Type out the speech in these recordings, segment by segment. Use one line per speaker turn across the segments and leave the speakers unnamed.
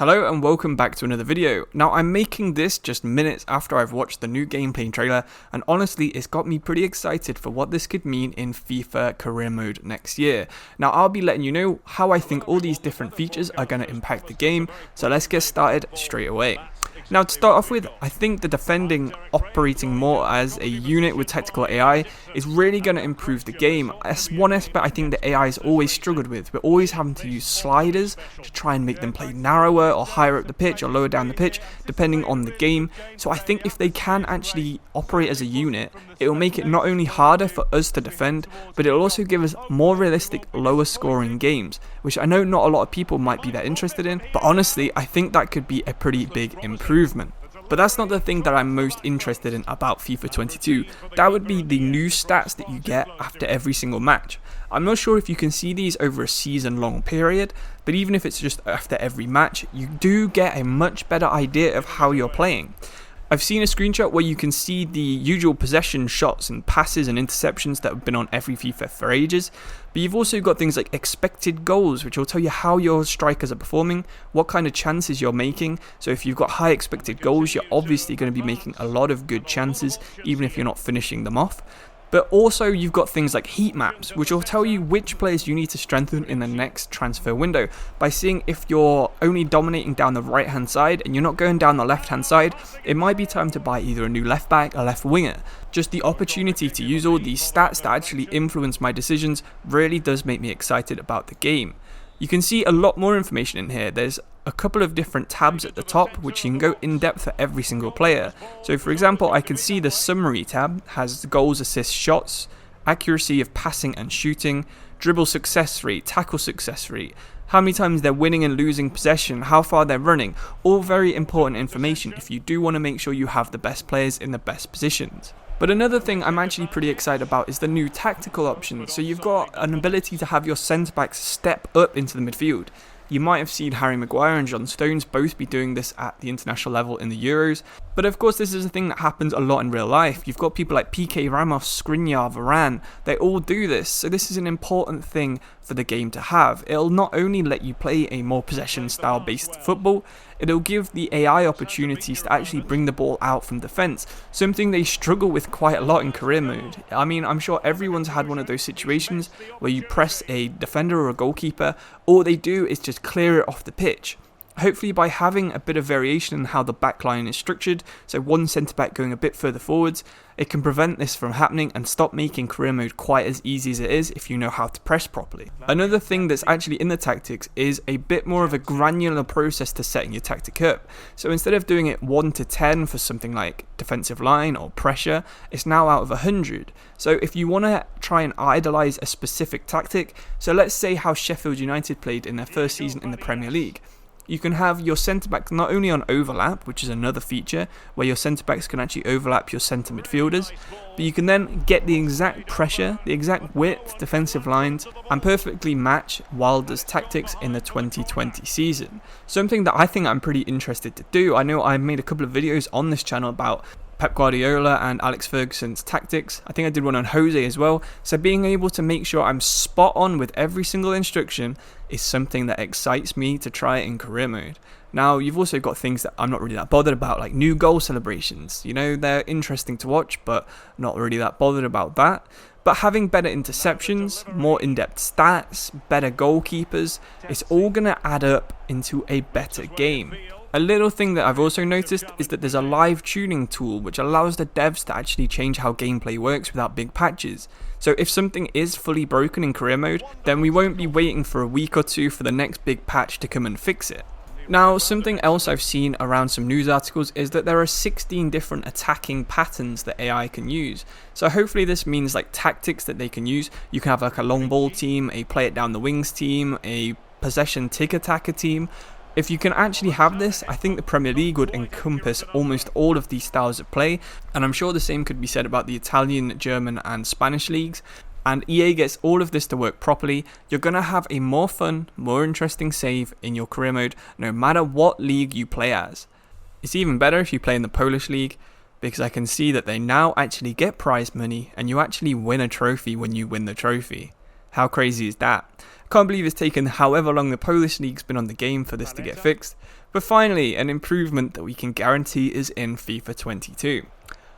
Hello and welcome back to another video. Now I'm making this just minutes after I've watched the new gameplay trailer, and honestly it's got me pretty excited for what this could mean in FIFA career mode next year. Now I'll be letting you know how I think all these different features are going to impact the game, so let's get started straight away. Now to start off with, I think the defending operating more as a unit with tactical AI is really going to improve the game. That's one aspect I think the AI has always struggled with. We're always having to use sliders to try and make them play narrower or higher up the pitch or lower down the pitch depending on the game. So I think if they can actually operate as a unit, it will make it not only harder for us to defend, but it will also give us more realistic lower scoring games, which I know not a lot of people might be that interested in, but honestly I think that could be a pretty big improvement. But that's not the thing that I'm most interested in about FIFA 22. That would be the new stats that you get after every single match. I'm not sure if you can see these over a season long period, but even if it's just after every match, you do get a much better idea of how you're playing. I've seen a screenshot where you can see the usual possession shots and passes and interceptions that have been on every FIFA for ages, but you've also got things like expected goals, which will tell you how your strikers are performing, what kind of chances you're making. So if you've got high expected goals, you're obviously going to be making a lot of good chances, even if you're not finishing them off. But also you've got things like heat maps, which will tell you which players you need to strengthen in the next transfer window. By seeing if you're only dominating down the right hand side and you're not going down the left hand side, it might be time to buy either a new left back or left winger. Just the opportunity to use all these stats that actually influence my decisions really does make me excited about the game. You can see a lot more information in here. There's a couple of different tabs at the top which you can go in depth for every single player. So for example, I can see the summary tab has goals, assists, shots, accuracy of passing and shooting, dribble success rate, tackle success rate, how many times they're winning and losing possession, how far they're running. All very important information if you do want to make sure you have the best players in the best positions. But another thing I'm actually pretty excited about is the new tactical options. So you've got an ability to have your centre backs step up into the midfield. You might have seen Harry Maguire and John Stones both be doing this at the international level in the Euros. But of course this is a thing that happens a lot in real life. You've got people like PK Ramos, Skriniar, Varane, they all do this. So this is an important thing for the game to have. It'll not only let you play a more possession style based football, it'll give the AI opportunities to actually bring the ball out from defence, something they struggle with quite a lot in career mode. I mean, I'm sure everyone's had one of those situations where you press a defender or a goalkeeper, all they do is just clear it off the pitch. Hopefully by having a bit of variation in how the back line is structured, so one centre back going a bit further forwards, it can prevent this from happening and stop making career mode quite as easy as it is if you know how to press properly. Another thing that's actually in the tactics is a bit more of a granular process to setting your tactic up. So instead of doing it 1 to 10 for something like defensive line or pressure, it's now out of 100. So if you want to try and idolise a specific tactic, so let's say how Sheffield United played in their first season in the Premier League. You can have your centre-backs not only on overlap, which is another feature, where your centre-backs can actually overlap your centre midfielders, but you can then get the exact pressure, the exact width, defensive lines, and perfectly match Wilder's tactics in the 2020 season. Something that I think I'm pretty interested to do. I know I made a couple of videos on this channel about Pep Guardiola and Alex Ferguson's tactics. I think I did one on Jose as well. So being able to make sure I'm spot on with every single instruction is something that excites me to try in career mode. Now you've also got things that I'm not really that bothered about, like new goal celebrations. You know, they're interesting to watch, but not really that bothered about that. But having better interceptions, more in-depth stats, better goalkeepers, it's all going to add up into a better game. A little thing that I've also noticed is that there's a live tuning tool which allows the devs to actually change how gameplay works without big patches. So if something is fully broken in career mode, then we won't be waiting for a week or two for the next big patch to come and fix it. Now, something else I've seen around some news articles is that there are 16 different attacking patterns that AI can use. So hopefully this means like tactics that they can use. You can have like a long ball team, a play it down the wings team, a possession tick-attacker team. If you can actually have this, I think the Premier League would encompass almost all of these styles of play, and I'm sure the same could be said about the Italian, German and Spanish leagues. And EA gets all of this to work properly, you're going to have a more fun, more interesting save in your career mode no matter what league you play as. It's even better if you play in the Polish league, because I can see that they now actually get prize money and you actually win a trophy when you win the trophy. How crazy is that? Can't believe it's taken however long the Polish league's been on the game for this to get fixed, but finally an improvement that we can guarantee is in FIFA 22.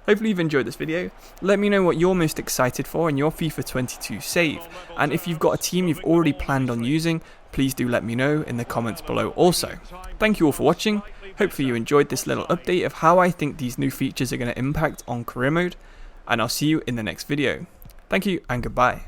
Hopefully you've enjoyed this video. Let me know what you're most excited for in your FIFA 22 save, and if you've got a team you've already planned on using, please do let me know in the comments below also. Thank you all for watching. Hopefully you enjoyed this little update of how I think these new features are going to impact on career mode, and I'll see you in the next video. Thank you and goodbye.